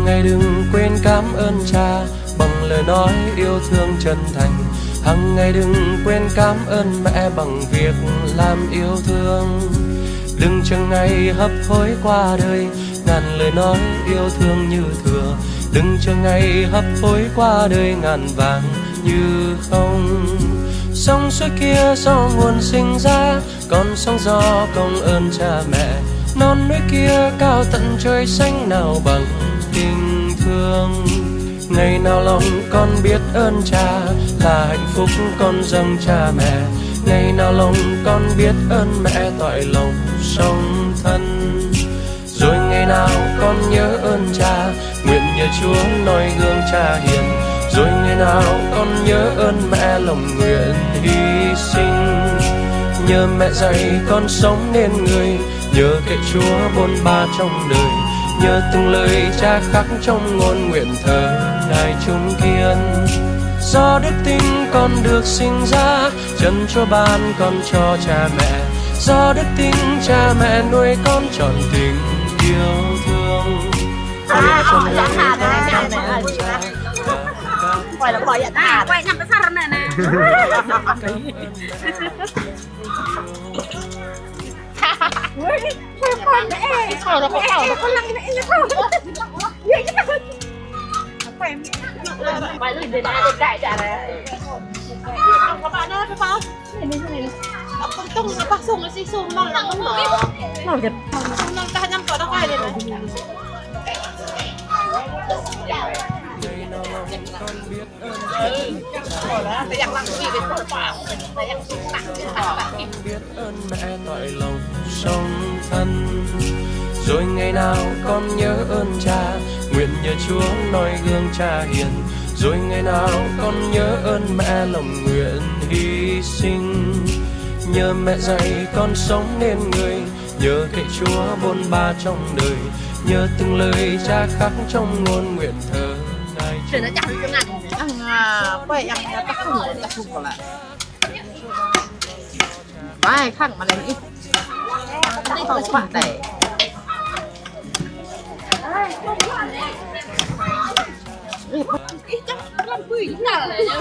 ngày đừng quên cảm ơn cha bằng lời nói yêu thương chân thành. Hằng ngày đừng quên cảm ơn mẹ bằng việc làm yêu thương. Đừng chừng ngày hấp hối qua đời ngàn lời nói yêu thương như thừa. Đừng chờ ngày hấp hối qua đời ngàn vàng như không. Sông suối kia do nguồn sinh ra, con sóng gió công ơn cha mẹ. Non núi kia cao tận trời xanh nào bằng tình thương. Ngày nào lòng con biết ơn cha là hạnh phúc con dâng cha mẹ. Ngày nào lòng con biết ơn mẹ toại lòng song thân. Rồi ngày nào con nhớ ơn cha, nguyện nhờ Chúa noi gương cha hiền. Rồi ngày nào con nhớ ơn mẹ lòng nguyện hy sinh. Nhờ mẹ dạy con sống nên người, nhờ cậy Chúa bôn ba trong đời. Nhờ từng lời cha khắc trong ngôn nguyện thờ Ngài trung kiên. Do đức tin con được sinh ra, chân Chúa ban con cho cha mẹ. Do đức tin cha mẹ nuôi con trọn tình yêu thương. Quay là quay à, quay nhằm cái sao này nè. Con mẹ, khẩu nó con lăng mẹ nó khẩu. Quay lên đây này, đại trả này. Các bạn ơi, các bạn. Này. Không tung nó bắt sung nó xí sung nó lặng nó nở. Nó giật. Nó ta nhắm cỏ nó quay lên này. Biết ơn mẹ toại lòng song thân. Rồi ngày nào con nhớ ơn cha, nguyện nhờ Chúa noi gương cha hiền. Rồi ngày nào con nhớ ơn mẹ lòng nguyện hy sinh. Nhờ mẹ dạy con sống nên người, nhờ cậy Chúa bôn ba trong đời. Nhờ từng lời cha khắc trong ngôn nguyện thờ Ngài. Để nó chẳng cái ngành. Quay ăn ta không còn lại. Vai khăn mà này ít. Không phải để. Ít chắc làm quỷ nào này nhá.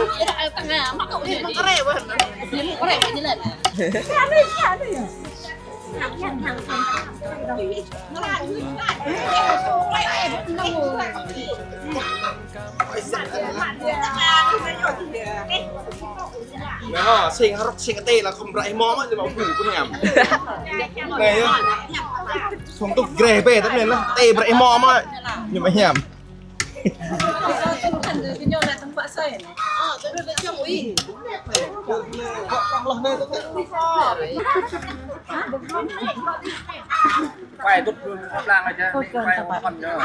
Tăng à mắc cậu thì nó có rẻ quá hả? Nó có rẻ như này. Thằng đi. Nó lại nó sinh cái tê là không rải móm ấy, mà phủ của nhầm này á không tục ghê bê tất nhiên là tê rải móm ấy nhưng mà nhầm quay tốt luôn sắp lang rồi chứ quay không còn nữa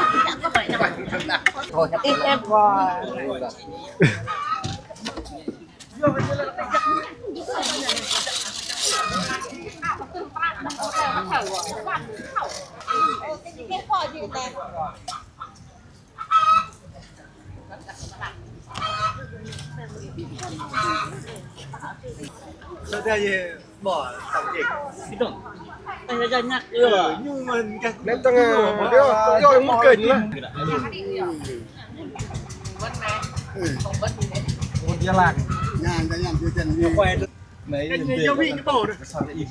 thôi ít em bò. sao ra gì bỏ tổng dịch Bây giờ nhặt nhưng mà nếu tăng một đứa tôi mất kỉnh lắm một gia lạc nhàn cái nhàn chưa chân gì quay mấy cái dấu vị cái tổ được sao lại im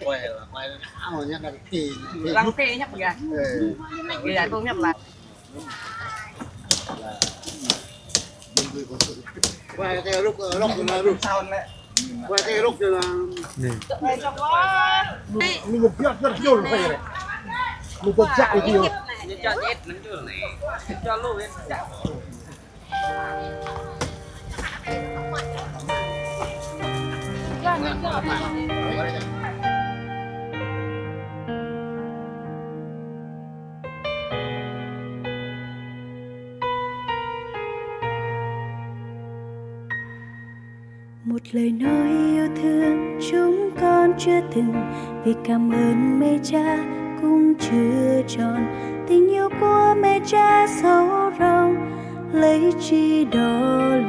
quay là quay rồi nhắc là kỳ răng tê nhắc kìa. Bây giờ tôi nhắc lại. quay cái lúc lúc sao này quay cái lúc là mình một piết rất nhiều rồi này mình có chạy nhiều cho chết nó chưa này cho luôn chạy một lời nói yêu thương chúng con chưa từng, vì cảm ơn mẹ cha cũng chưa tròn. Tình yêu của mẹ cha sâu rộng lấy chi đo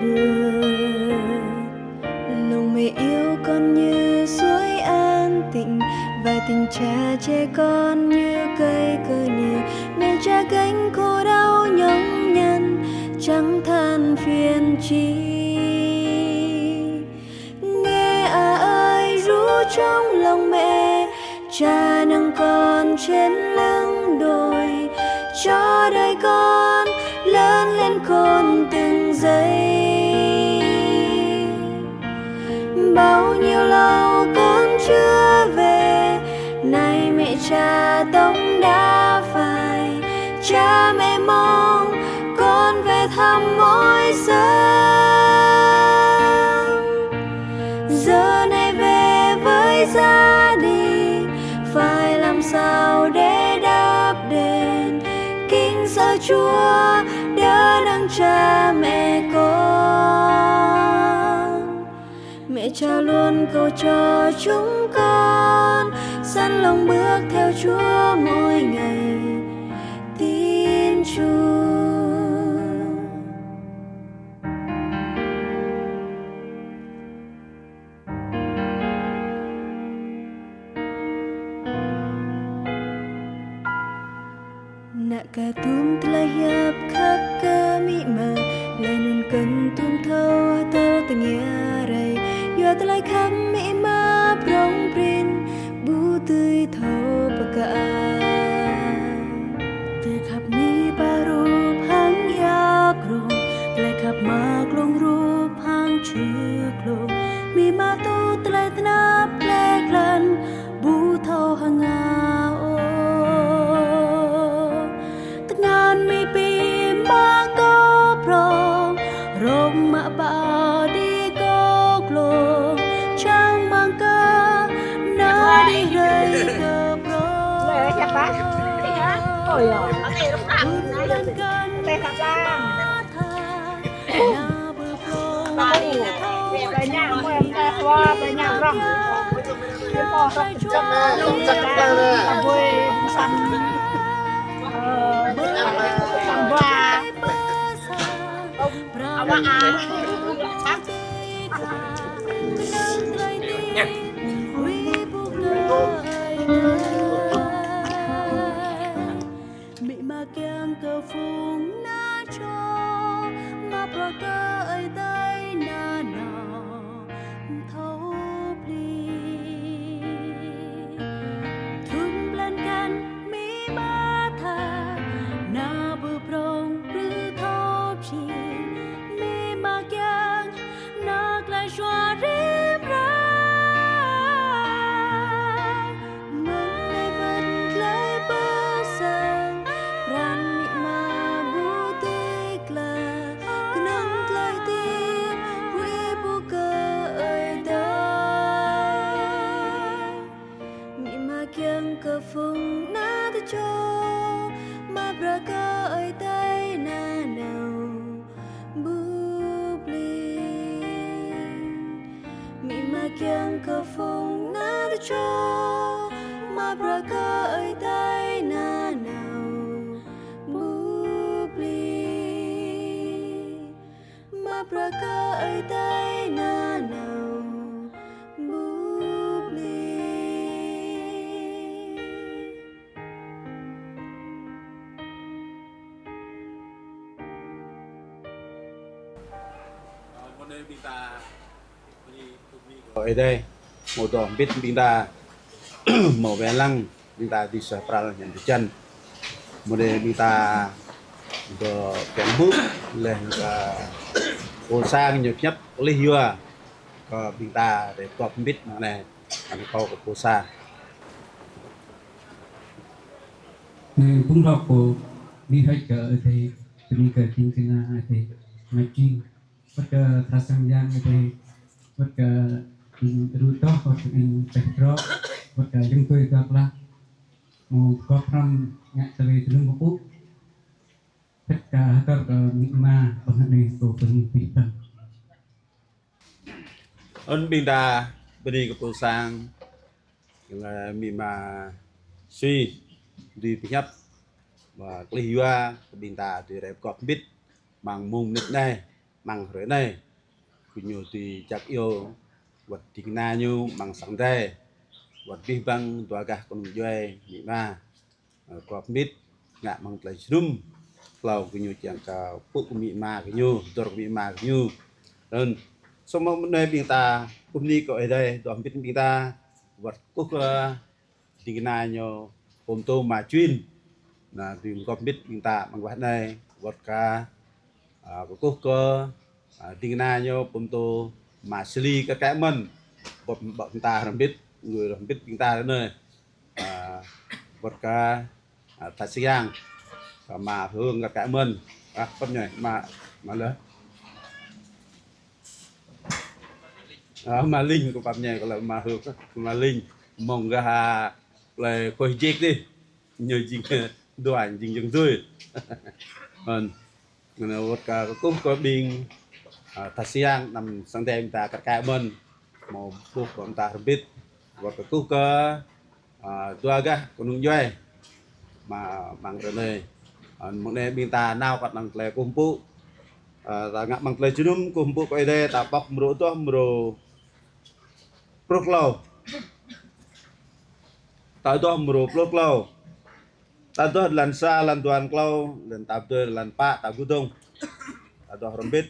lường. Lòng mẹ yêu con như suối an tịnh, và tình cha trẻ con như cây cờ liễu. Mẹ cha gánh con trong lòng mẹ. Cha nâng con trên lưng đồi, cho đời con lớn lên khôn từng giây. Bao nhiêu lâu con chưa về, nay mẹ cha tống đã phai. Cha mẹ mong con về thăm mỗi sớm. Giờ này về với gia đình, phải làm sao để đáp đền kính sợ Chúa đỡ đấng cha mẹ con. Mẹ cha luôn cầu cho chúng con sẵn lòng bước theo Chúa mỗi ngày tin Chúa. Nak katum telah hiap khắp cơ mỹ mà lại nun cần tum thâu tơ tengiarai yo telah khắp mỹ mà prong prin bu tươi thâu baka từ khắp mỹ baru hang yak rong lại khắp mak long rup hang chuk long mỹ mà tu telah tenap leklan bu thâu hang ao ngàn mi pi ma có prong rong ma ba đi có lô trang mang ca na đi rơi cơ prong Lệ chặt bác. Ôi giời. Tê khắp ra. Ba đi nè. Về nhà của em ta qua về nhà rong. Cái bò rong chắc là vui xanh. Thằng Hoa ông Hoa Mị mà keng cơ phung na cho mà pro cơ ơi tay na nọ thấu pli thun lên can mị ma tha na bư prong bư thấu chi mị mà keng na lại xoa rêm ra mừng lấy vật lấy bơ sang ran mị mà bu tích là cứ nâng lại tiếng quý bu cơ ơi đây mị mà keng cơ phung na ta cho mà bra cơ ơi tay na nào bu bli mị mà keng cơ phung na ta cho mà bra cơ ơi tay na nào bu bli mà bra cơ ơi tay na nào bu bli. Ở đây một tổ biết bình đà màu vé lăng bình đà đi sở pral nhận chân một đề bình đà do kém bước lên cả hồ sang nhiều nhất lấy hừa có bình đà để có biết này anh câu của hồ sa cũng đọc của đi hơi chợ thì đi cờ kinh kinh thì nói chuyện bất thà sang giang thì bất rủi ro hoặc bệnh ro bất chúng tôi gặp là một có from ngã từ lưng của úc tất cả các ma bằng này của phần bị tật ơn bình đà bên đi của hồ sang là mình mà suy đi thứ nhất và lấy hừa bình đà thì để có biết bằng mông nít này bằng rưỡi này cũng nhiều thì chắc yêu vật tình na như bằng sáng thế vật vi băng tua cả con duệ bị ma có biết ngạ bằng lấy zoom lâu cũng nhiều chuyện cả phụ bị ma cũng nhiều rồi bị ma cũng nhiều nên xong một nơi bình ta cũng đi có ở đây đoàn biết bình ta vật quốc tingginanyo pomto mà chuyên là tìm có biết chúng ta bằng vật này vật ca quốc tingginanyo pomto mà xử lý các cái mình bọn ta không biết người không biết chúng ta đến nơi vật ca tại Siang mà hương các cái mình con nhảy mà lớn mà linh của phạm nhảy gọi là mà hương mà linh mong ra là coi chết đi nhờ chính đồ ảnh chính những rồi vật ca cũng có bình tại Siang nằm sang đây ta các cái mình một buộc của ta không biết vật ca cũng có tua ga con nung doai mà bằng cái này một này bên ta nào còn bằng cái kumpu ta ngắt bằng cái chunum kumpu cái đây ta bọc mro to mro proklau ta to mro proklau ta to lan sa lan tuan klau dan ta to lan pa ta gudong ta to rembit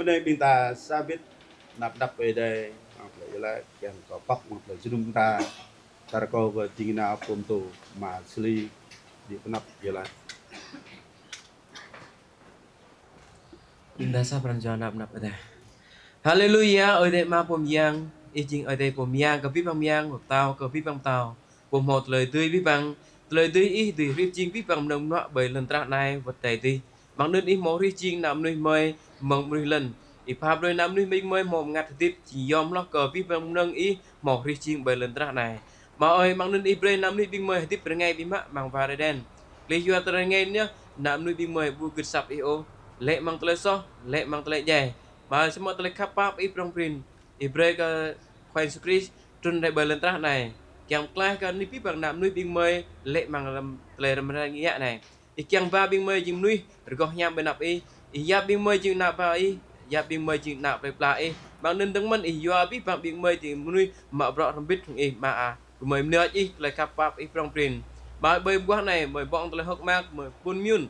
bên đây mình ta sao biết đập về đây hoặc là cái có bóc hoặc là chúng ta có về chính nào cùng tù mà xử lý đi nắp vậy là Indah sa peranjaan nap ada. Haleluya, ơi đệ ma pom yang, y chính ơi đệ pom yang, cái vip bang yang, tao cái vip bang tao, pom một lời tươi vip bang, lời tươi y từ vip chính vip bang nồng nọ bởi lần tra này vật đầy đi, bằng nên y mỏ ri chính nằm nuôi mơi mong ri lần, y pháp đôi nằm nuôi mình mơi mồm ngặt tiếp chỉ yom lo cờ vip bang nâng y mỏ ri chính bởi lần tra này, mà ơi bằng nên y bre nằm nuôi mình mơi tiếp từ ngày bima mang vào đây đen, lý do từ ngày nhá nằm nuôi mình mơi bu kịch sập io lệ mang tele so lệ mang tele dài mà semua tele kapap i prong prin i breka khoai sukris trun đại bờ lên trác này kiang klai ka ni pi bang nam nuôi bing mơi lệ mang lam tele ram ra nghĩa này i kiang va bing mơi jing nuôi rồi nham bên nạp i ya bing mơi jing nạp va i ya bing mơi jing nạp pla i bang nên đứng man i yo pi bang bing mơi thì nuôi mà bro ram bit i ma a mơi nữa i tele kapap i prong prin mà bơi buah này mơi bong tele hok mak mơi pun myun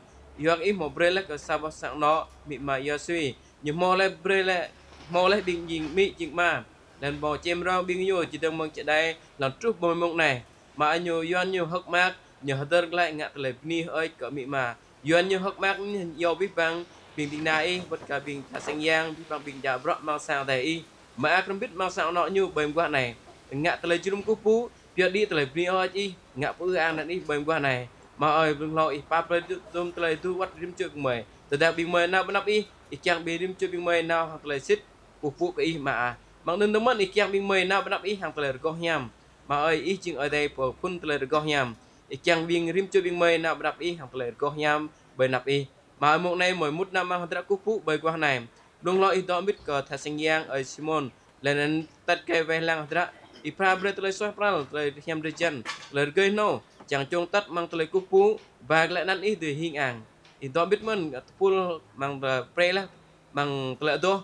yang i mo brele ke sabah sang no mi ma ya sui như mo le bing jing mi jing ma dan bo chem rau bing yo chỉ đang mong chạy đây làm trúc bồi mong này mà anh yo yuan yo hok mak nhờ đơn lại ngặt lại ni ơi cỡ mi mà yuan yo hok mak yo biết bang bing bing nai bất cả bing ta sang yang biết bang bing ja bro mau sao đây i mà không biết mau sao nọ như bềm qua này ngặt lại chum cu pu việc đi lại ni ơi i ngặt ư an này bềm qua này mà ơi đừng lo i pa play tôm play tu wat rim trước mày từ đây bing mày nào bên nắp i chàng bị rim trước bing mày nào hoặc là xích của phụ cái mà bằng nên đúng mất chàng bing mày nào bên nắp i hàng play được có nhầm mà ơi i chừng ở đây của phun play được có nhầm chàng bing rim trước bing mày nào bên nắp i hàng play được có nhầm bên nắp i mà một này mỗi một năm mang ra của phụ bởi qua này đừng lo i đó biết cờ thà sinh giang ở Simon lên tất cái về lang ra i pra bre play xoay pra play nhầm được chân lời gây no chẳng trông tắt mang tới cúp phú và lại năn ý từ hình ảnh thì đó biết mình full mang pre là mang tới đó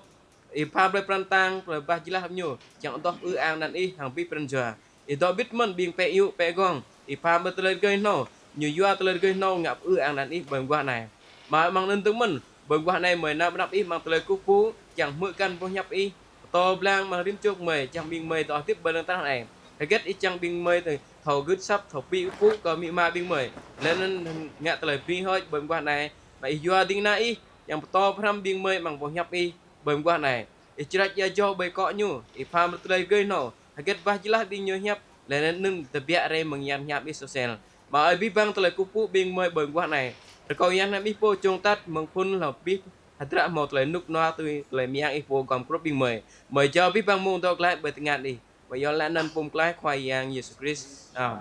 thì pha pre prantang rồi ba chỉ là hấp nhiều chẳng đó ư an năn ý hàng biết pranja thì đó biết mình biên pe yêu pe gong thì pha bên tới gây no nhiều vua tới gây no ngập ư an năn ý bởi qua này mà mang lên tướng mình bởi qua này mười năm nắp ý mang tới cúp phú chẳng mượn căn vô nhập ý to blang mà rim chốt mười chẳng biên mười đó tiếp bên ta này cái kết ít chẳng biên mười từ thầu gứt sắp thầu pi phú có mi ma biên mười lên ngạ tới pi hơi bởi qua này mà vua đinh nai yang to pram biên mười bằng vô nhập ý bởi qua này ichrat ya jo bởi cọ nhu ipam tới gây no cái kết vah jelas biên nhớ nhập lên nâng tập bịa re mừng nhằm nhập ý social mà ai biết bang tới cú phú biên mười bởi qua này rồi coi yang nam ipo trông tắt mừng phun là biết hạt một lời nút noa từ lời miang ipo còn crop biên mời cho biết bang môn tao lại bởi tiếng ngạn đi và do là nên bùng lại khoai yang Jesus Christ Nhớ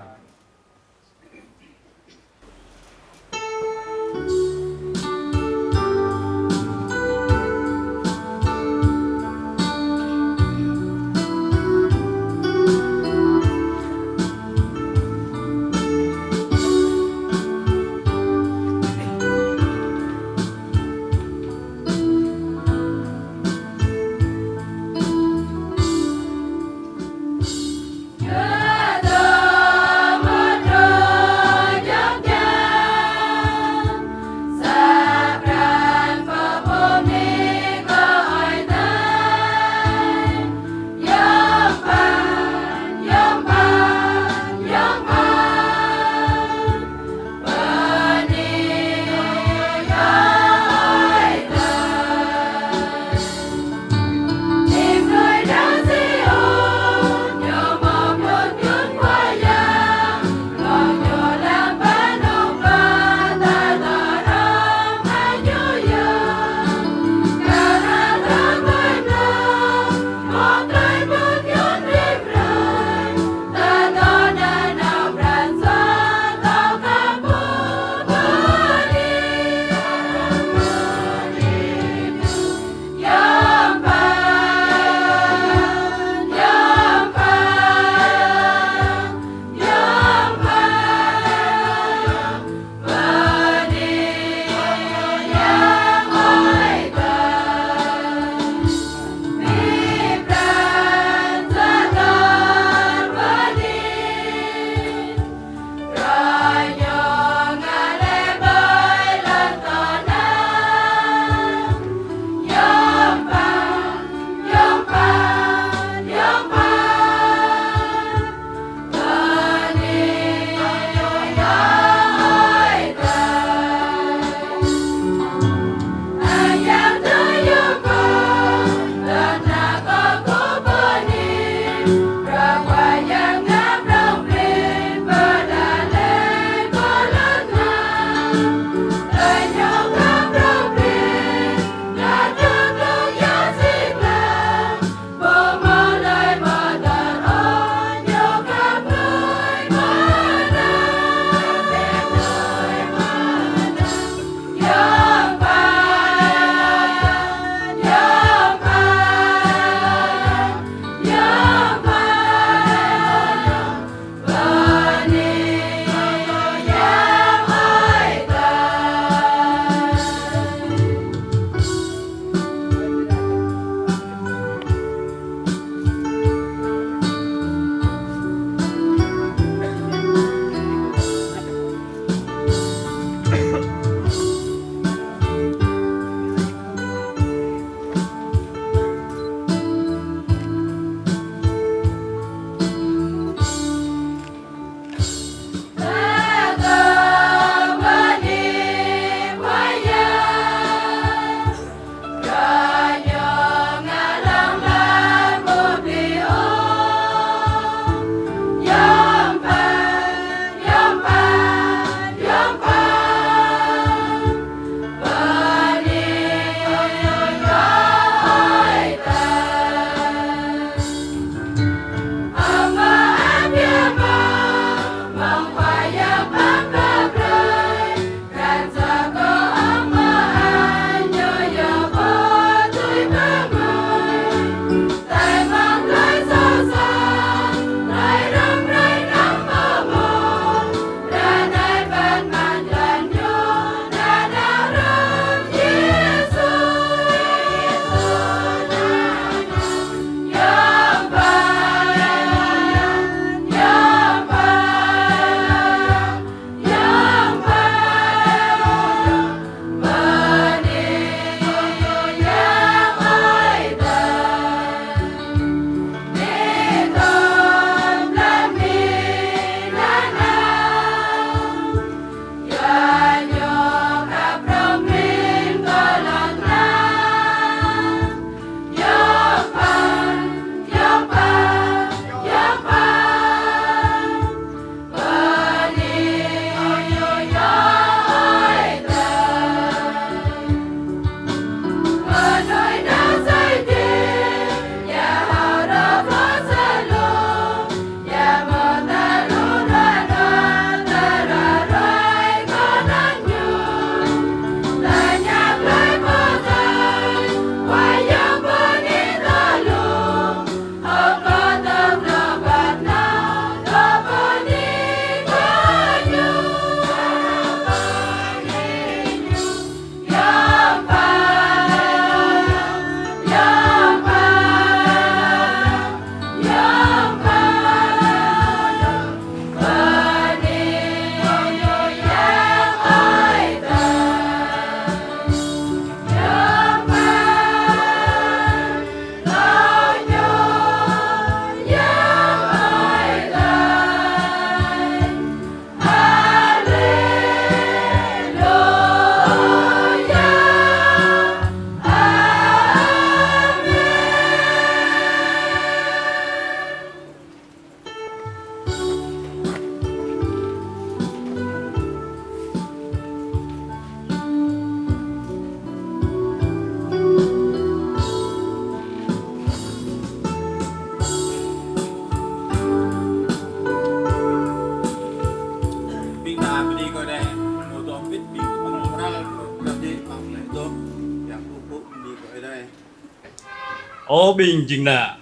ô bình chừng nà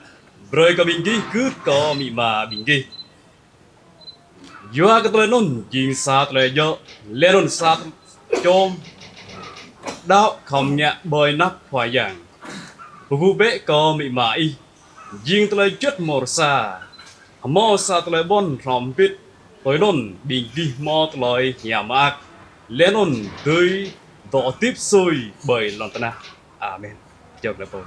rồi có bình kí cứ có mị mà bình kí Dua cái tên nôn chinh sát lại do lên nôn sát chôm đạo không nhẹ bơi nắp hoài giảng vụ bể có mị mà y riêng tới chất mồ sa tới bon ròm pít tới nôn bình kí mò tới nhà mạc lên nôn tới đỏ tiếp xôi bởi lòng ta amen chợt là bầu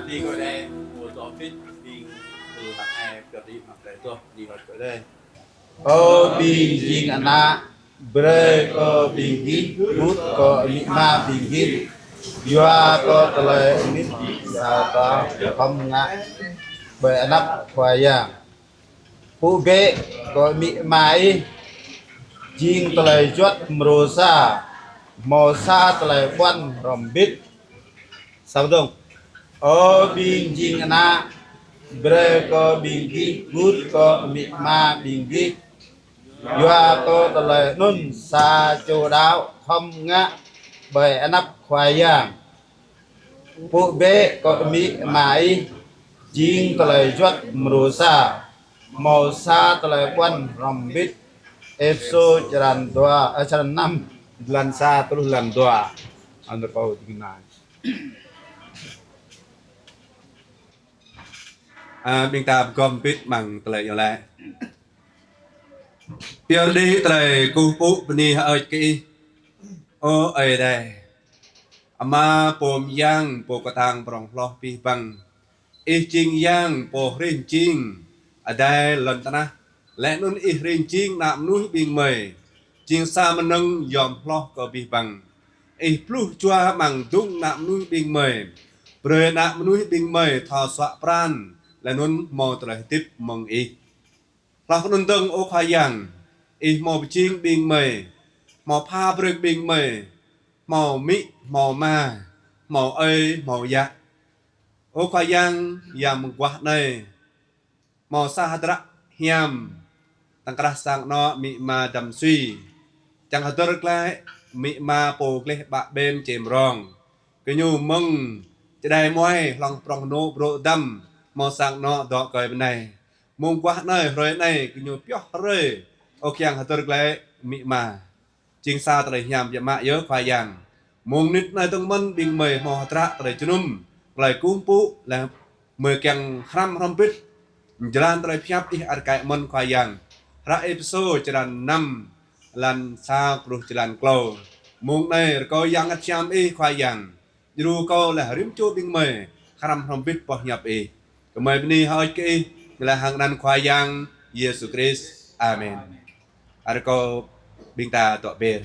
đi gọi đây của tổ phít đi từ mặt ai cho đi mặt đấy thôi đi gọi đây ô bình jing ana bre ko bingi but ko lima bingi yua ko tele nit sa ta không ngã bởi nắp khoai yang phụ bệ có mỹ mai jing tele chuột mrosa màu sa tele quan rom bít sao không ô bình jing ana bre ko bingi but ko mỹ ma bingi Dua ko tele nun sa chu đáo không ngã bởi nắp khoai yang phụ bệ có mỹ mãi jing tele chuột mrosa màu sa tele quan rom bít epso jalan dua jalan 5 jalan sa terus jalan dua anda kau tinggal bình ta gom bít bằng tele như lại Pier đi tele cu phụ bni hơi kỹ ô ấy đây ama pom yang po katang prong loh pi bang jing yang po rin jing adai lần ta lẽ nun rin jing nạm núi bình mời jing sa meneng yom loh ko pi bang plus chua mang dung nạm núi bình mời bre nạm núi bình mời thò xóa pran lẽ nun mò tele tiếp mong là con tông ô khai yang mò jing bình mời mò pa bre bình mời mò mỹ mò ma mò ơi mò dạ ô khoa yang yam quá này mò sa hatra hiam tăng kra sang no mỹ ma đầm suy chẳng hạt tơ lại mỹ ma po kle bạ bên chém rong cái nhu mông chỉ đây môi lòng prong no bro đâm mò sang no đọ cởi bên này mông quá này rồi này cái nhu pio rồi ô kyang hạt tơ lại mỹ ma chính sa tại hiam dạ mạ nhớ khoa yang mong nít này tung mân bình mời mò tra tại chunum lại cung pu là mời keng khram rompit jalan tại phiap ih arkai mân khoa yang ra episode jalan 5 lan sa pruh jalan klo mong này có yang acham ih khoa yang ru có là rim chu bình mời khram rompit po nhập ih mời bni hơi kỹ là hàng đàn khoa yang Jesus Christ amen arko bình ta tọa bề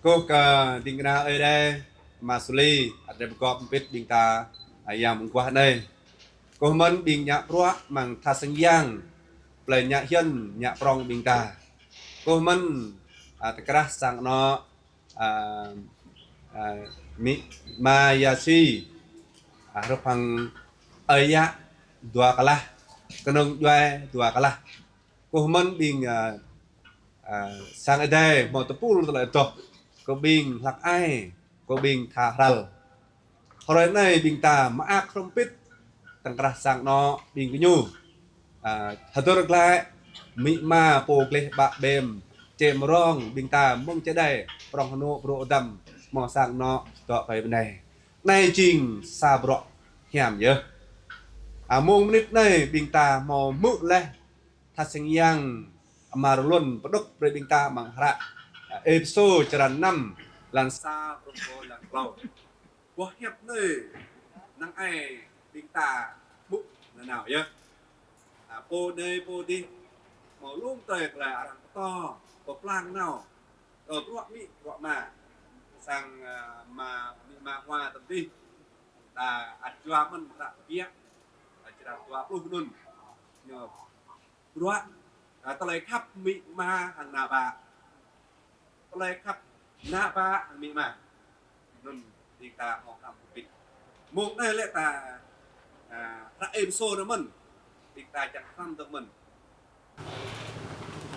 cô cả đình na ở đây masuli ada berkop pit bing ta ayam kuah đây cô mình bing nhạc pro mang tha sang yang play nhạc hiên nhạc prong bing ta cô mình tekras sang no mi mayasi rupang aya dua kalah kenung dua kalah cô mình bing sang ở đây một tập pul lại to có bình lạc ai có bình thả ral hồi này bình ta mà không biết tăng ra sang nó bình cái nhu thật tôi lại mỹ ma po kle bạ bềm chém rong bình ta mong chế đây rong nô pro đầm mò sang nó tọa phải bên này trình sa bọ hiểm nhớ mong nít này bình ta mò mự lên thật sinh yang mà luôn bắt đốc về bình ta bằng hạt episode jalan 5 lan sa pro lan klau quá hẹp nơi năng ai bình ta bụng là nào nhá po đây po đi màu luôn tệ là ăn to có plan nào ở ruộng mỹ ruộng mà sang mà hoa tầm đi là ăn chua mình đã biết chỉ là chua luôn luôn nhờ ruộngตะเลยขับมิมาหันนาบาตะเลยขับนาบามิมานุ่นดีตาออกทำปิดมองได้เลยตาพระเอ็มโซนะมันดีตาจะทำตัวมัน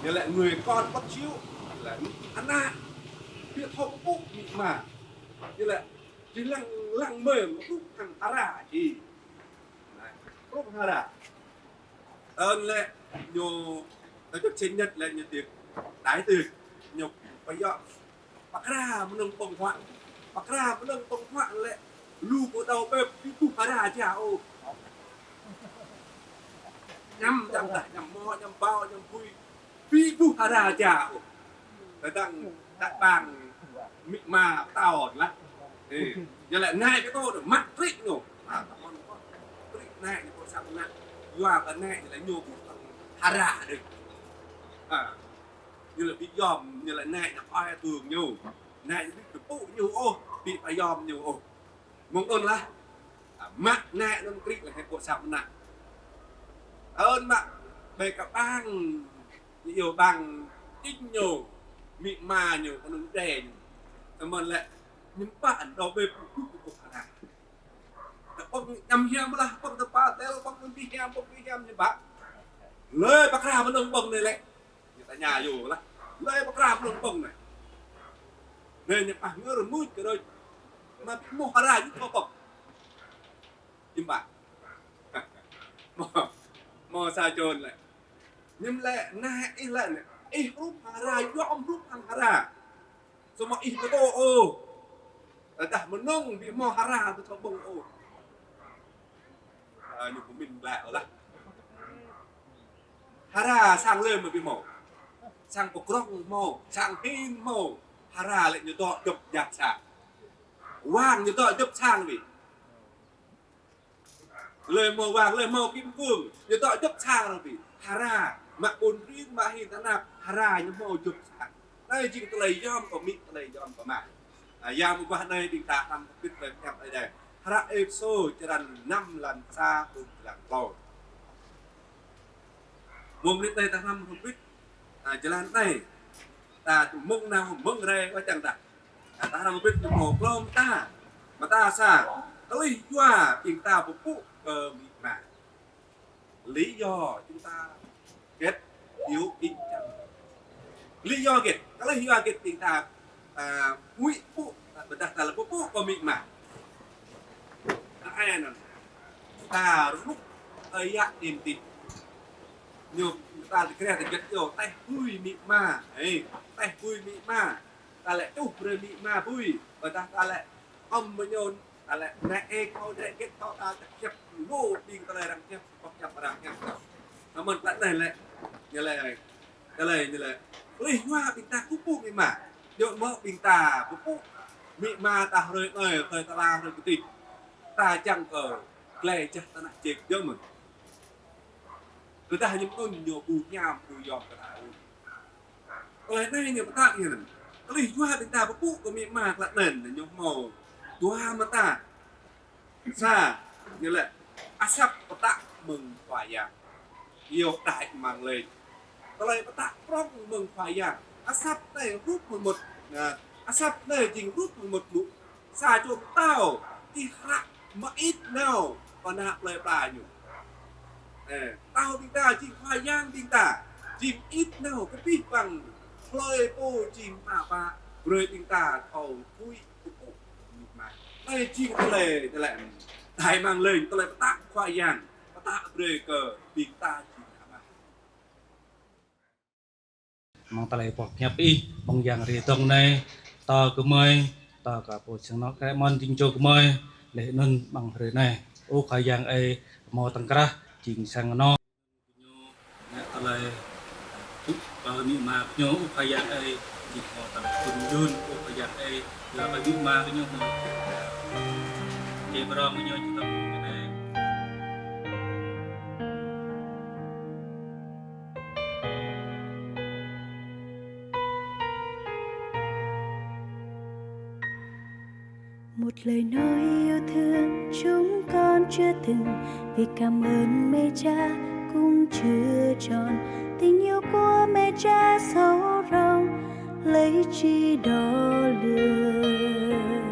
นี่แหละngười con bắt chiếu là anh na biết thôngปุ๊บมิมานี่แหละchỉ lăng mềm lúc thằng ara chỉ lúc ara ơn lệ nhiều cái chính nhất là nhiều tiếng đái từ nhục phải dọn bạc ra một nông bông hoạn bạc ra một nông bông hoạn lệ lu của đầu bếp cái cục phá đà chào nhâm nhâm mò nhâm bao nhâm vui phi cục phá đà chào cái đằng đại bàng mị mà tao ổn lắm nhưng lại ngay cái tô được mắt trích nổ nè như con sang nè doa cái nè như là nhô của hà rà được như là bị dòm như là nè là ai thường nhiều nè như bị phụ nhiều ô bị phải dòm nhiều ô mong ơn là mặt nè nó kích là cái của sang nè ơn mà về cả bang nhiều bằng ít nhiều mị mà nhiều con ứng đè cảm ơn lại những bạn đó về phụ của hà rà bông nhầm hiểm là bông tập ba té bông đi hiểm như bạn lời bác ra vẫn bông này lại người ta nhà dù là lời bác ra vẫn bông này nên những bạn nhớ rồi mũi cái đôi mà mua ra những có bông nhưng bạn mò xa trồn lại nhưng lại nè ít lại này ít rút hà ra do ông rút thằng hà ra rồi mà ít cái tô ô đặt một nông bị mò hà ra tôi cho bông ô nhưng của mình lại ở lại hara sang lên một cái màu sang có krong màu sang pin màu hara lại như tọa đập nhạc sang vàng như tọa đập sang vì lời màu vàng lời màu kim cương như tọa đập sang là vì hara mặc bồn riêng mà hình thế nào hara như màu đập sang đây chỉ cái lấy yom của mình lấy yom của mà yom qua đây thì ta làm biết về nhập đây đây hara epso cho rằng 5 lần xa từ lần cầu mông đến đây ta làm không biết cho lần này ta mông nào mông đây có chẳng đặt ta làm biết được một lom ta mà ta xa tới qua chúng ta một phụ cờ bị mà lý do chúng ta kết yếu ít chẳng lý do kết các lý do kết chúng ta nguy phụ đặt là phụ cờ bị mà ai nè ta lúc ấy ạ tìm nhiều ta thì cái này thì rất nhiều tay vui mị ma ấy tay vui mị ma ta lại rồi mị ma vui và ta lại ông mới nhôn ta lại nè câu để kết to ta chập vô điên ta lại đang chập bọc chập và đang chập nó mình lại này lại như này lấy hoa bình ta cúp bụng mà điệu mơ bình ta cúp bụng mị ma ta rồi thời ta la rồi cái gì ta chẳng cờ lệ chắc ta lại chết cho mình người ta những con nhiều bù nhàm bù dòm cả đại ở đây nhiều ta như này cái lý do chúng ta có phụ của miệng mạc là nền là nhóm màu tua mà ta xa như là asap có tạ mừng phải dạng nhiều đại mang lên có lấy có tạ prong mừng phải dạng asap này rút một asap này chỉ rút một bụng xa chuông tao thì hạ mà ít nào còn hạ lời bà nhủ tao tình ta chỉ khoai giang tình ta chìm ít nào cái biết bằng lời ô chìm mà bà rồi tình ta thầu vui cụ mà đây chìm cái lề cái lại thầy mang lên cái lại tạ khoai giang tạ rề cờ tình ta chìm mà mang ta lại bọc nhập y bằng dạng rì tông này ta cứ mời ta cả bộ chẳng nó cái món tinh châu cứ mời để nên bằng rì này ô khai giang ấy mò tăng ra chính sang nó ta lại bao nhiêu mà nhớ khai giang ấy chỉ có tầm tuần đơn khai giang ấy là bao nhiêu mà cái nhau mà thì bây giờ nhau chúng ta cái này một lời nói yêu thương chúng con chưa từng, vì cảm ơn mẹ cha cũng chưa tròn. Tình yêu của mẹ cha sâu rộng, lấy chi đo lường.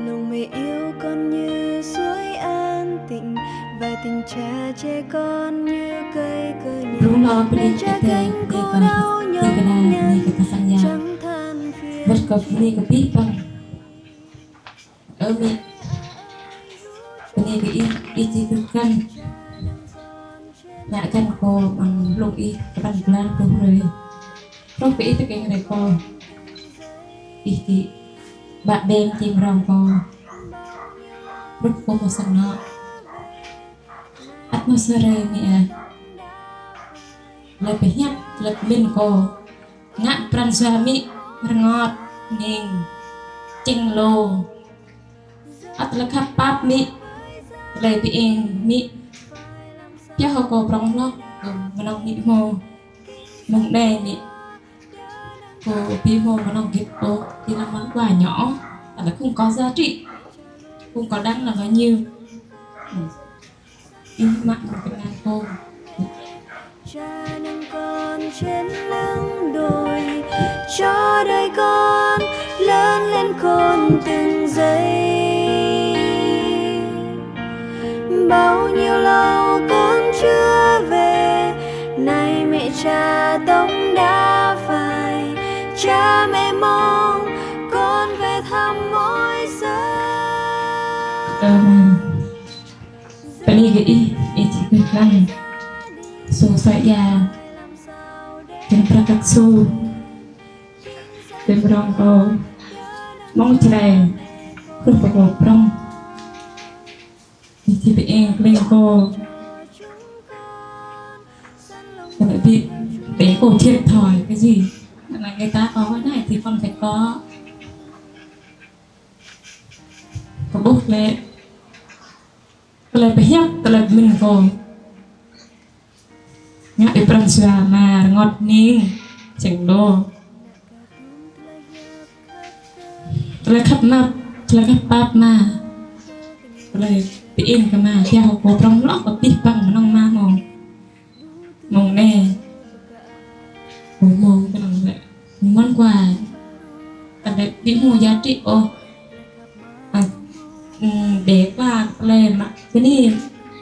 Lòng mẹ yêu con như suối an tịnh, và tình cha che con như cây cờ nhẹ. Mẹ cha cánh cô đau nhói nhói, chẳng than phiền. Umi pengen diizinkan nak kan ko ang log I kapan bulan ko rồi trong cái itu cái này ko thì bạn đêm chim rong ko lúc ko một sang nó atmosfer ni lebih nyat lebih min ko ngak peran suami rengot ning cing lo atau lekap pap mi เลยไปเองนี่เจ้าเขาก็ปรองล็อกมันเอานิโมมองแดงนี่cô Pimo mà nó kịp tốt thì là món quà nhỏ là không có giá trị, không có đắt là bao nhiêu. Im mặn một cái ngàn cô. Cha nâng con trên lưng đồi, cho đời con lớn lên khôn từng giây. Bao nhiêu lâu con chưa về, nay mẹ cha tống đã phải. Cha mẹ mong con về thăm mỗi giờ. Pani cái chỉ việc lăng số sợi già trên prakak su trên rong cô mong trời không có một rong chỉ bị em lên cô còn bị để cô thiệt thòi cái gì là người ta có cái này thì con phải có bút lệ phải nhắc là mình cô ngại đi prang xòa mà ngọt nín chẳng đô là khắp bắp mà rồi bị in cả mà theo cô prong lóc và bít bằng mà nong ma mong nè mong cái lòng lệ món quà tại để bị mua giá trị ô để qua lên mà cái này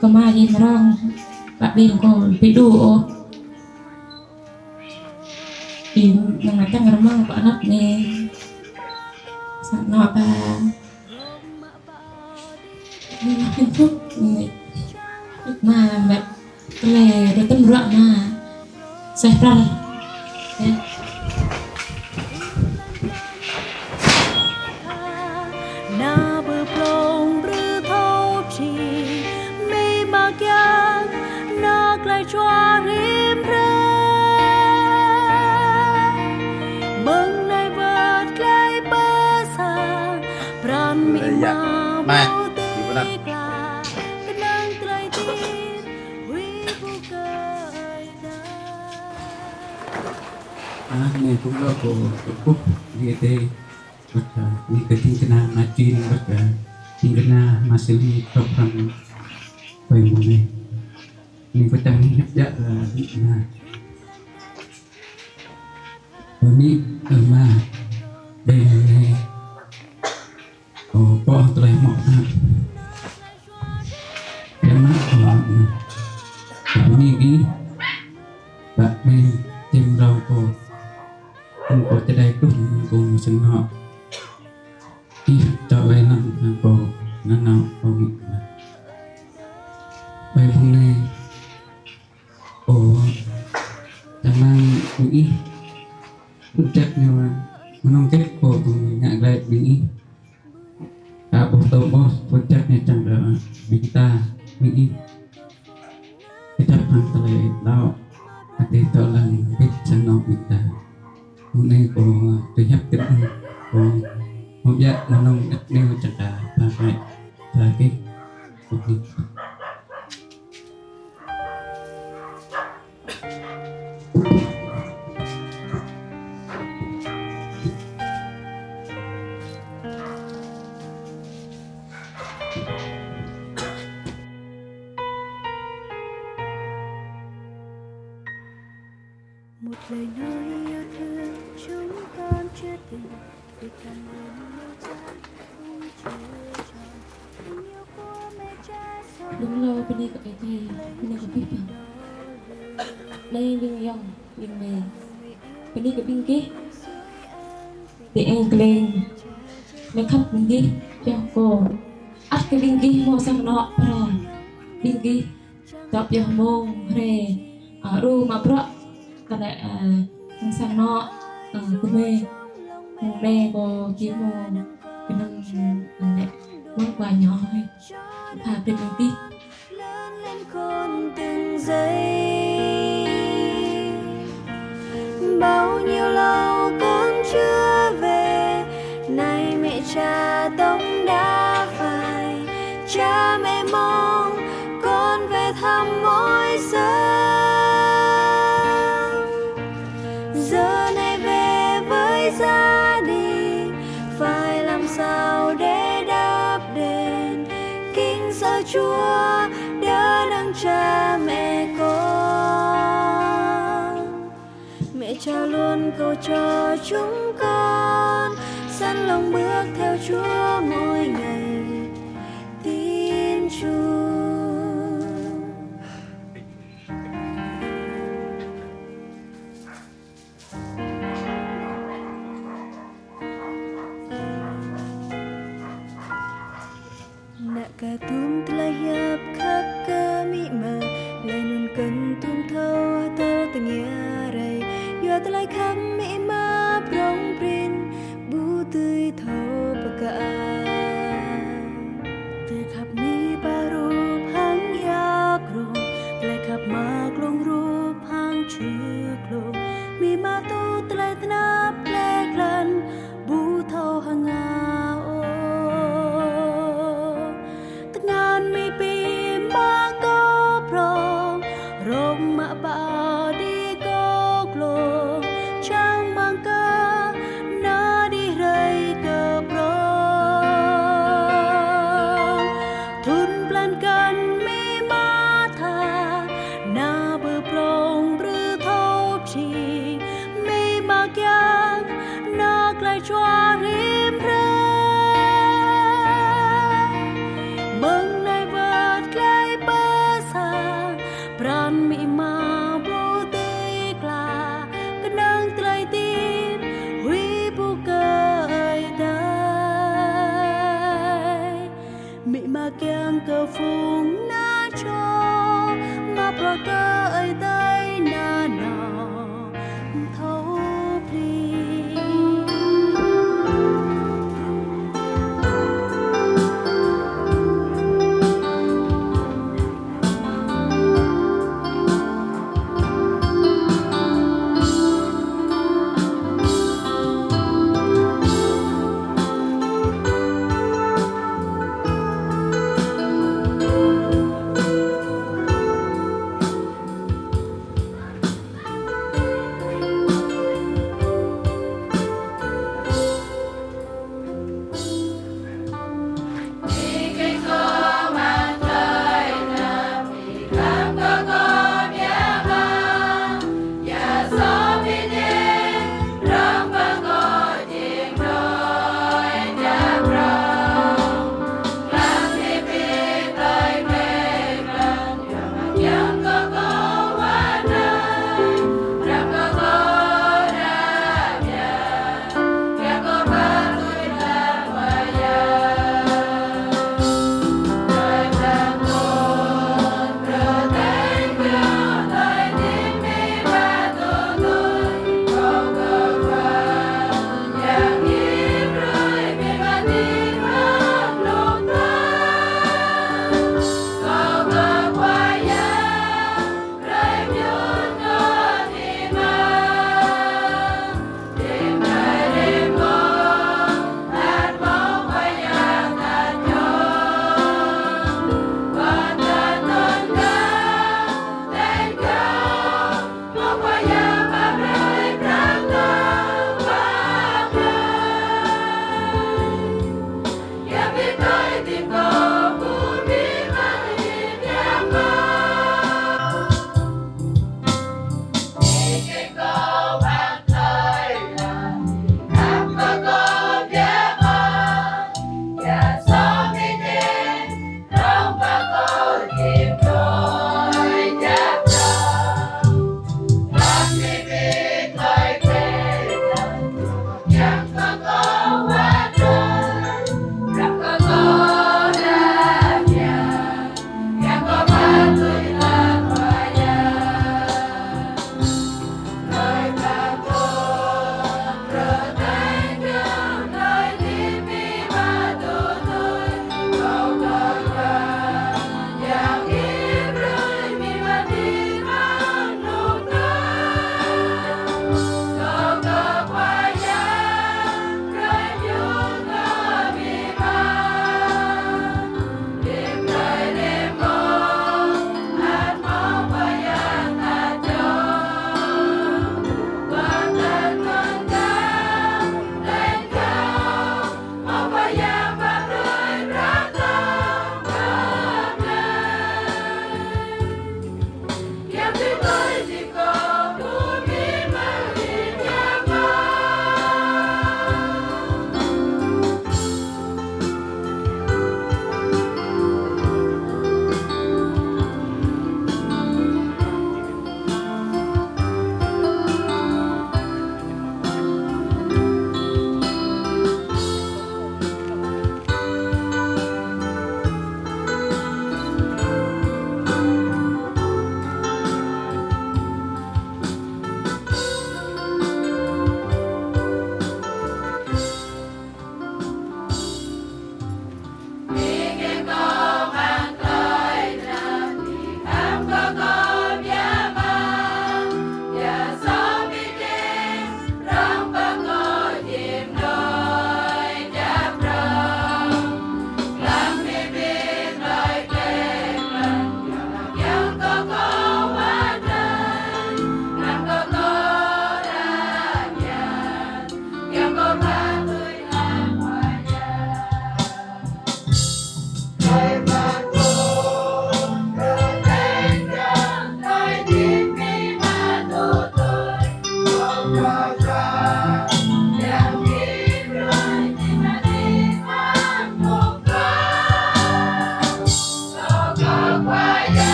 có mà gì mà rong bạn bên cô bị đủ ô thì người ta ngắm mong bạn nắp nè sao nọ bà hạnh phúc mà mẹ lè để tâm rộng mà sai ra Na bờ plong rư thâu chỉ mi bạc yang na lại cho rim ra bưng này vượt lại bờ xa pran mi ma bao tê cả cái nắng tươi tin huy bu cười ta này cũng là của Phúc Nghệ Tê baca ni keting kena ngajin baca ting kena masih program pai mone ni petang ni ya na ni ma đây này có tôi mọ ha em nói ni cái bạn bên tìm rau cô không có tới đây cùng sinh họ đi trở về làm cô nó nào cô bị bài hôm nay cô chẳng mang nghĩ phút chặt nhưng mà không kết cô nhận lại nghĩ bộ tổ boss phút chặt này chẳng được bị ta nghĩ cái chấp hàng tờ lệ đau thì tờ lần biết chẳng nào bị ta hôm nay cô tôi nhắc tiếp cô một dạ nó nông đất nêu chặt đà và vậy là cái cuộc đi một lời nói yêu thương chúng con chưa từng vì càng lớn yêu cha cũng chưa tròn tình yêu của mẹ cha rồi đúng rồi bên đây có cái thầy bên đây có biết không đây lưng dòng lưng mềm bên đây có bên kia để em lên lên khắp bên kia cho cô ắt cái bên kia mua sang nọ rồi bên kia tập cho mông rè ở ru mà bro còn lại sang nọ cô mê mẹ cô chỉ mua cái năm này món quà nhỏ thôi thả bên bên kia lớn lên khôn từng giây bao nhiêu lâu con chưa về nay mẹ cha tống đã phải cha mẹ mong Chúa đã nâng cha mẹ con. Mẹ cha luôn cầu cho chúng con sẵn lòng bước theo Chúa mỗi ngày tin Chúa. Nak katum telah hiap khắp kami mà lại nun cần tum thâu tơ tengiarai yo telah kami ma prong prin bu tươi thâu pekaan từ khắp mi baru hang yak rong telah khắp mak long rup hang chuk long mi ma tu telah tenap leklan bu thâu hang ngao ngàn mi pi ma có prong rong ma ba đi có lo trang mang ca na đi rơi cơ prong thun plan can mi ma tha na bơ prong bư thâu chi mi ma kyang na klai chua rim ra mừng nay vượt lấy bơ xa pran mi ma bu tươi là cái nâng tươi tim huy bu cơi đây mi ma kiang cơ phung na cho ma pro cơi đây na nọ thâu pli.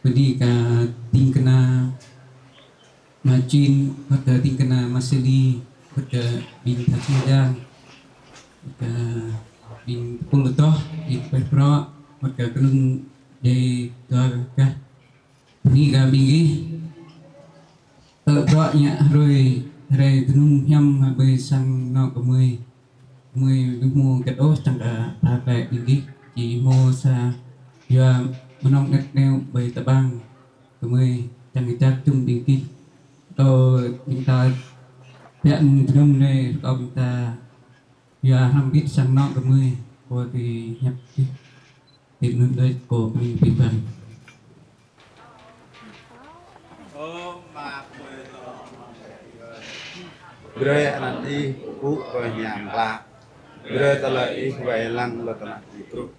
Pendidikan tingkana macin pada tingkana maseli pada bin tasida pada bin pulutoh bin perpro pada kelung de doa pendidikan bingi doanya rồi rồi tunung nhâm bơi sang nọ của mười mua cái ố chẳng cả ba bè bingi chỉ mua sa và menong net neo bơi tabang của mười chẳng chắc chung bingi rồi chúng ta nhận tunung này ông ta và ham biết sang nọ của mười rồi thì nhập tìm nơi đây của mình bị phần Bere nanti ku penyam la. Bere tala ih way lang la kana itu.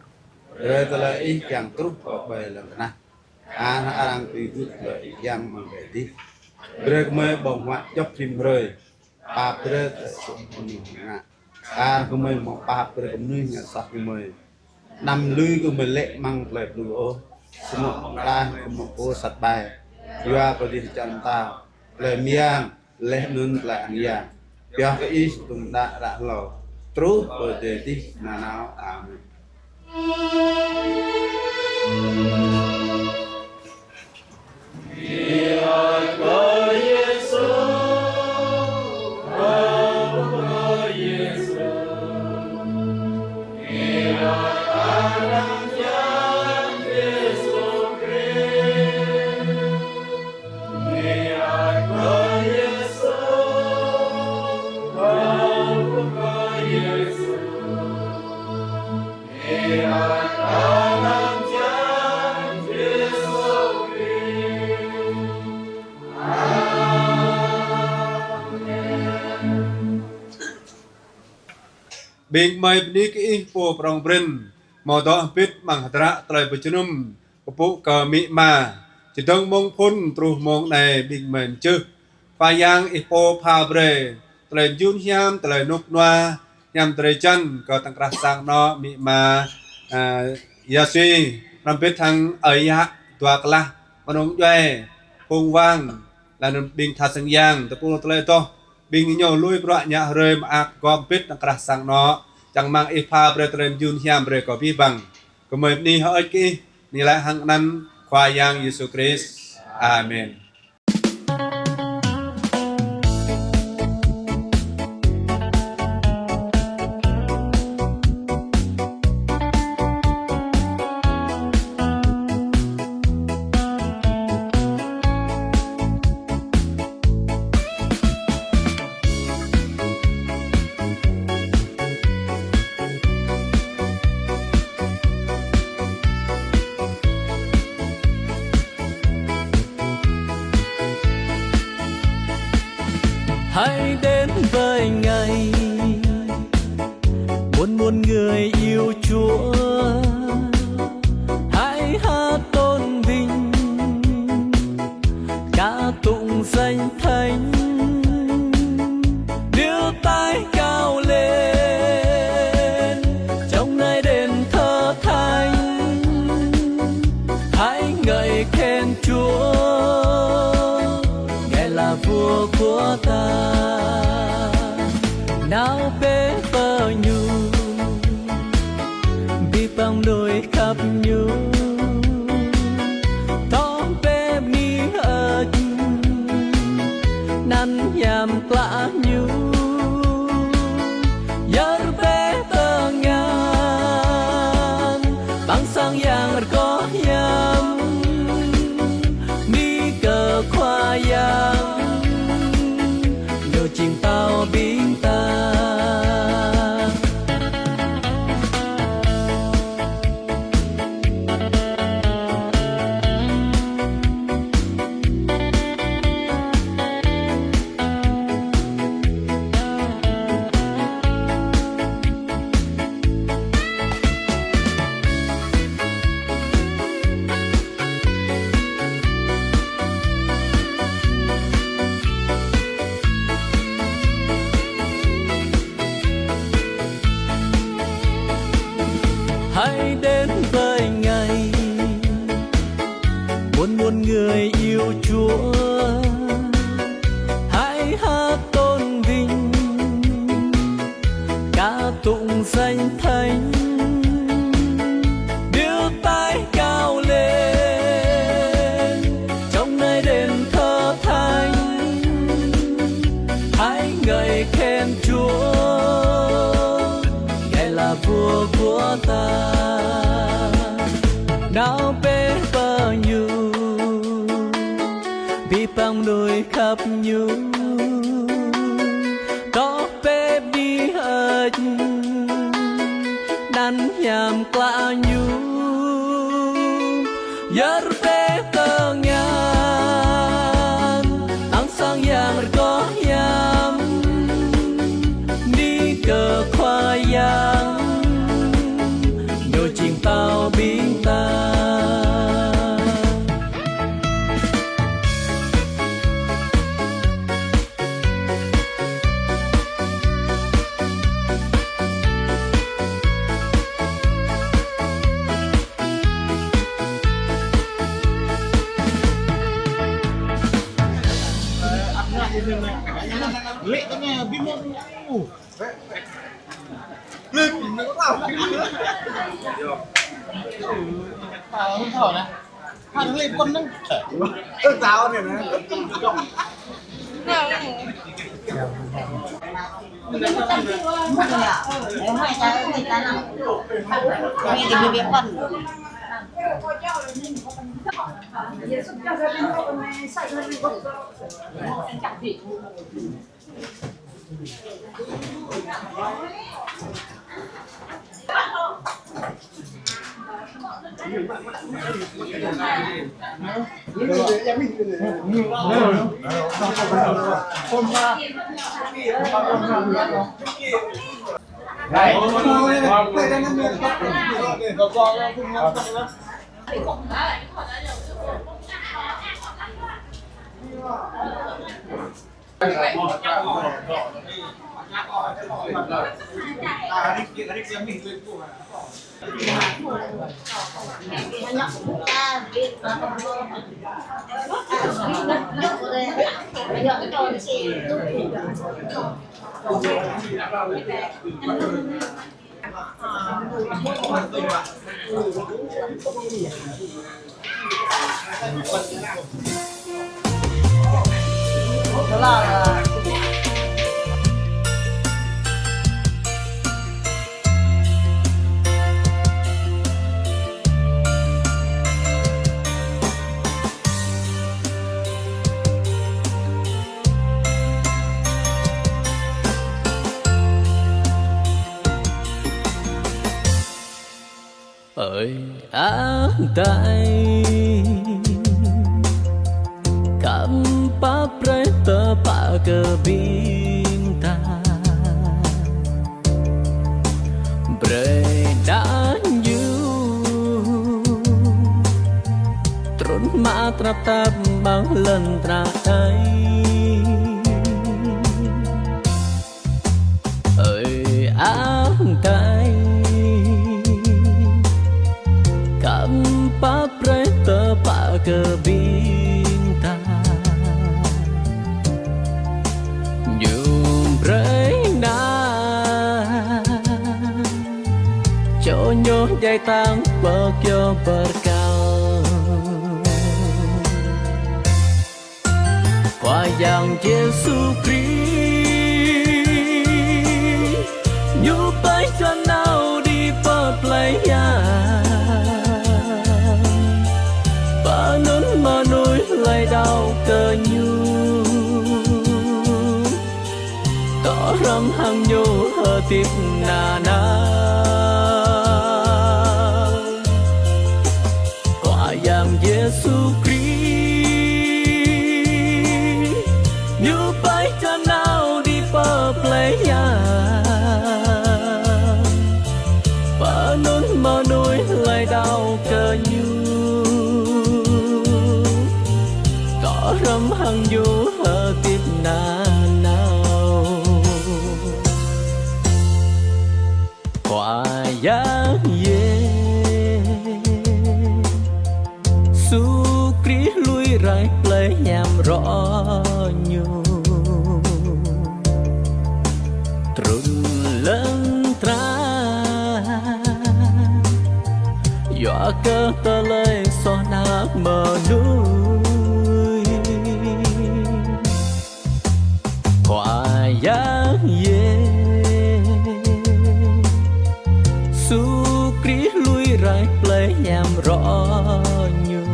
Bere tala ih yang terus bay la kana. Anak orang itu yang menjadi. Bere me bong wa chop tim rơi. Pa bere nga. Ku me mo pa bere kum nya sak ku me. Nam lư ku me lệ mang lệ lu o. Semua ta ku mo o sat bay. Dua ko di canta. Le miang leh nun la ania biar ke is tung da ra lo terus berjadi nanau amin Bing mai bni ki po prong brin mo do pit mang hatra tlai bujunum pupu ka mi ma chidong mong phun tru mong này bing men chư pha yang ipo pha bre tlai yun hiam tlai nuk noa nhằm tlai chan ka tang kra sang no mi ma ya suy ram pit thang ai ya tua kala manong yai hung wang lan bing tha sang yang tu tlai to bing nyo lui pro nya rơi ma gom pit tang kra sang no chẳng mang ipa bre tren yun hiam bre ko bi bang ko me ni ha ki ni la hang nan khwa yang Yesu Christ amen. Hãy đến với ngày muôn người yêu Chúa, hãy hát tôn vinh ca tụng danh Thánh, đưa tay cao lên trong nơi đền thờ thánh, hãy ngợi khen Chúa, Ngài là vua của ta. Nào bế bờ nhu bị băng đôi khắp nhu tóm bế mi ớt năn nhàm tỏa nhu yar bế tờ ngan băng sang yang có yam mi cờ khoa yang đồ chim tao biến ta. hãy ngợi khen Chúa, Ngài là vua của ta. Nào bê bờ nhu bị băng núi khắp nhu có bê đi hết đắn nhàm qua nhu giờ bê tơ nhan tăng sang yang có yam đi cờ khoa yang nhô chim tao biến ta. Lệ cái nhà bim môn lưng nó tao tao không thở này thằng lên quân nó tao này nè ơi ác tay cảm pa preta pa kebinta breda you trốn ma trap tap bằng lần tra tay ơi ác tay pa preta pa kebinta nhung brena cho nhô dây tang bờ kêu bờ cao qua yang Giêsu Christ nhung bay cho nào đi bờ playa mà núi lại đau cờ nhu có râm hằng nhu hờ tiếp nà na quả yang Giêsu Christ nhu bay cho nào đi bờ playa mà núi lại đau cờ nhu râm hằng vô hờ tiếp na nào quả giác ye su Christ lui rai plei nhằm rõ nhu trun lần tra dọa cơ tơ lê so nát mờ núi quả giá ye su kri lui rai play nhàm rõ nhu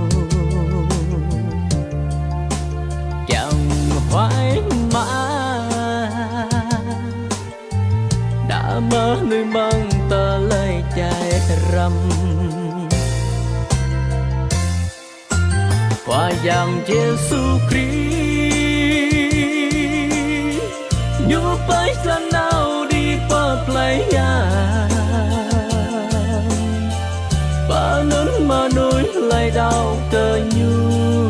chẳng hoài mã đã mơ người mong tờ lời chạy rầm qua dòng Giêsu Christ nhu bay lần nào đi qua play và nến mà núi lại đau cờ nhu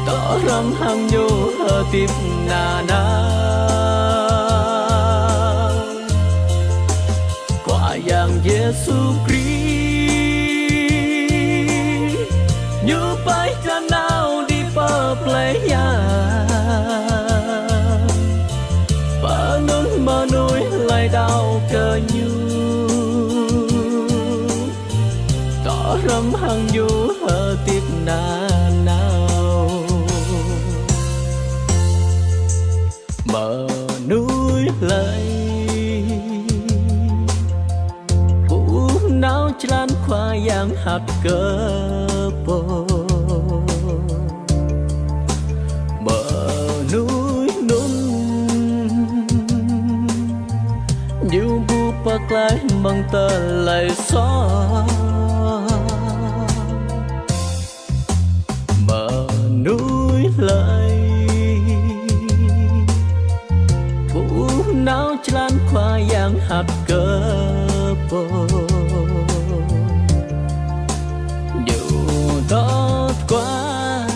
tỏ râm hằng nhu hờ tiếp nà na qua dòng Giêsu Christ nhu bay lần nào đi qua play và nến mà núi lại đau cờ nhu râm hằng du hờ tiếp na nào bờ núi lấy cũ náo chlan khoa yang hạt cờ bồ bờ núi nún nhiều bu bạc lại mang tờ lại xóa núi lại vũ náo chlan khoa yang hạt cờ bồ dù tốt quá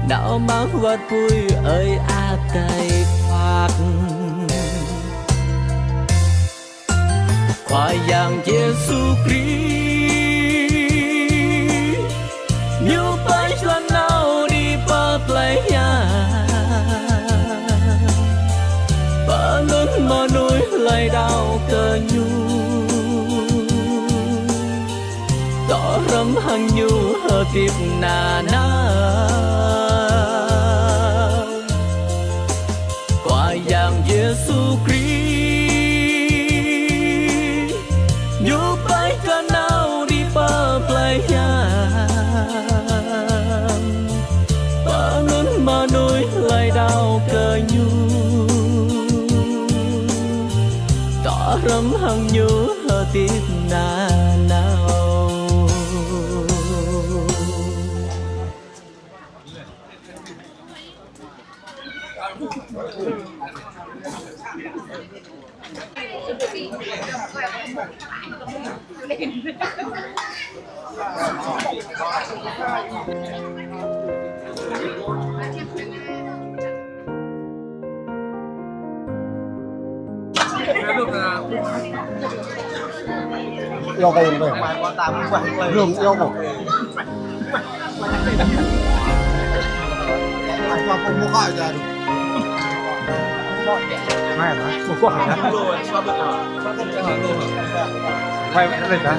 đạo mang vật vui ơi a cây phạt khoa yang Giêsu Christ nhiều bay lần nào đi qua play và lớn mà núi lại đau cờ nhu tỏ râm hằng nhu hờ tiếp nà na qua dòng Giêsu Christ nhiều bay lần nào đi qua play mà núi lại đau cờ nhu tỏ râm hằng nhu hờ tiếp nà nào yêu cầu rồi đường yêu cầu qua không mua gọi ra mai hả một quả hả quay vẫn được hả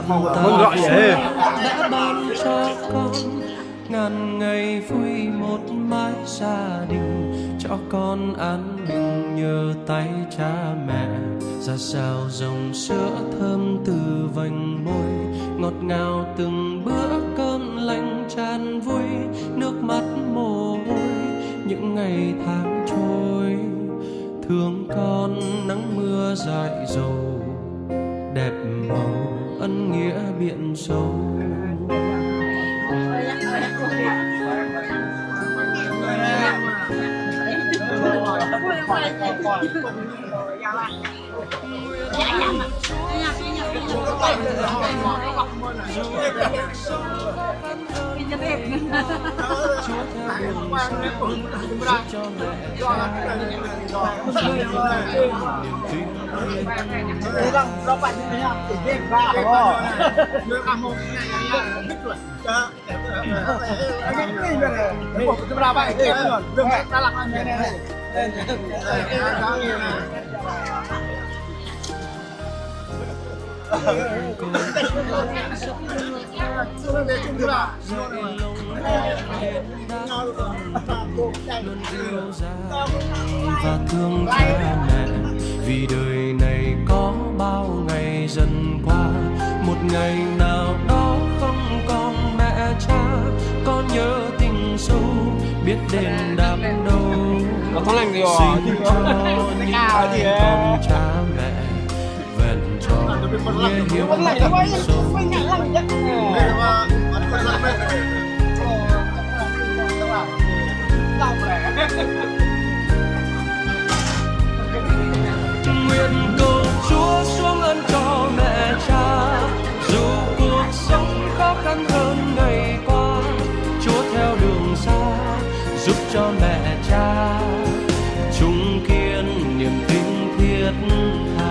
cảm tạ đã ban cho con ngàn ngày vui một mái gia đình cho con an bình nhờ tay cha mẹ ra sao dòng sữa thơm từ vành môi ngọt ngào từng bữa cơm lành tràn vui nước mắt mồ hôi những ngày tháng trôi thương con nắng mưa dại dầu đẹp màu ân nghĩa biển sâu luôn yêu gia và thương cha mẹ, vì đời này có bao ngày dần qua, một ngày nào đó không còn mẹ cha, con nhớ tình sâu biết đền đáp đâu. Sinh cho những ai con cha mẹ vẹn tròn nghĩa hiếu tình sâu. Nguyện cầu Chúa xuống ơn cho mẹ cha, dù cuộc sống khó khăn hơn ngày qua, Chúa theo đường xa giúp cho mẹ cha chung kiên niềm tin thiết tha.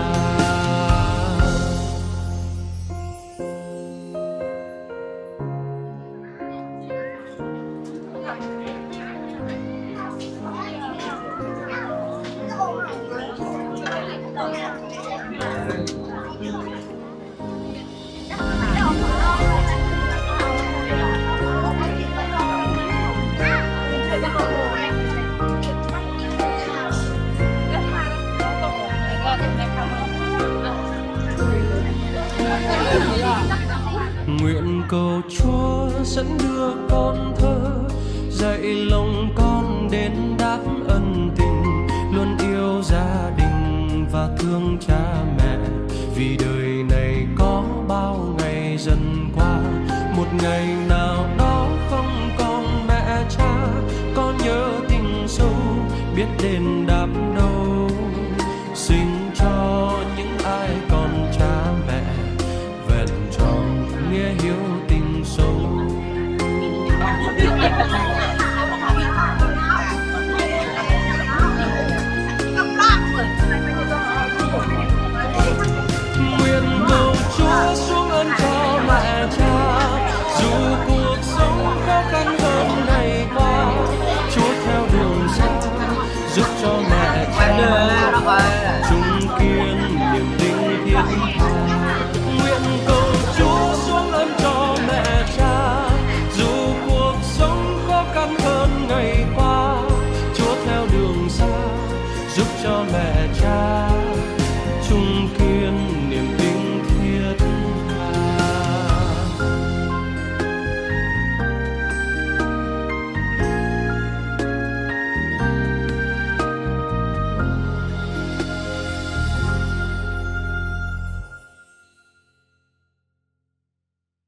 Nguyện cầu Chúa dẫn đưa con thơ, dạy lòng con đến đáp ân tình, luôn yêu gia đình và thương cha mẹ, vì đời này có bao ngày dần qua, một ngày nào đó không còn mẹ cha, con nhớ tình sâu biết đền đáp đâu. Sinh cho những ai còn cha mẹ vẹn tròn nghĩa hiếu tình sâu. Nguyện cầu Chúa xuống ơn cho mẹ cha, dù